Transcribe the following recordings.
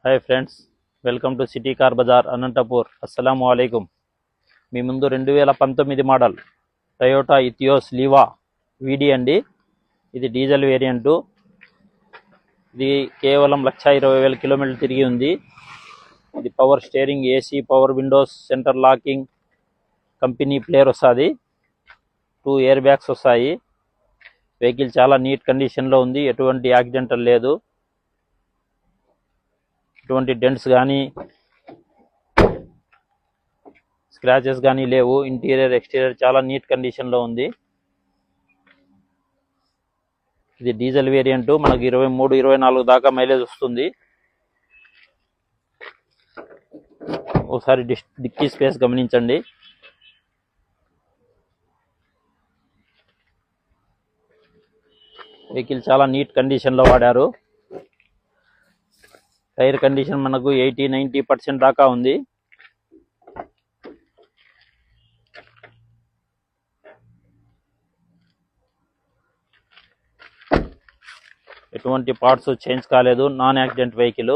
Hi friends, welcome to city car bazaar Anantapur. అస్సలాము అలైకుం. మీ ముందు 2019 మోడల్ టయోటా ఇథియోస్ లీవా వీడి అండి. ఇది డీజిల్ వేరియంటు. ఇది కేవలం 1,20,000 కిలోమీటర్లు తిరిగి ఉంది. ఇది power steering, AC, power Windows, centre locking, company player వస్తుంది. 2 ఎయిర్ బ్యాగ్స్ వస్తాయి. వెహికల్ చాలా నీట్ కండిషన్లో ఉంది. ఎటువంటి యాక్సిడెంటల్ లేదు. ఎటువంటి డెంట్స్ కానీ స్క్రాచెస్ కానీ లేవు. ఇంటీరియర్ ఎక్స్టీరియర్ చాలా నీట్ కండిషన్లో ఉంది. ఇది డీజిల్ వేరియంటు. మనకు 23-24 దాకా మైలేజ్ వస్తుంది. ఒకసారి డిక్కీ స్పేస్ గమనించండి. వెహికల్ చాలా నీట్ కండిషన్లో వాడారు. టైర్ కండిషన్ మనకు 80-90% దాకా ఉంది. ఎటువంటి పార్ట్స్ చేంజ్ కాలేదు. Non accident vehicle.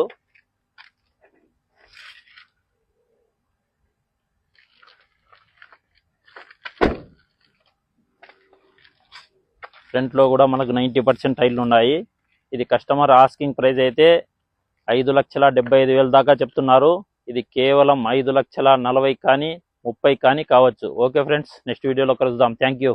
ఫ్రంట్లో కూడా మనకు 90% టైర్లు ఉన్నాయి. ఇది కస్టమర్ ఆస్కింగ్ ప్రైస్ అయితే 5,75,000 దాకా చెప్తున్నారు. ఇది కేవలం 5,40,000 కానీ 30 కానీ కావచ్చు. ఓకే ఫ్రెండ్స్, నెక్స్ట్ వీడియోలో కలుద్దాం. Thank you.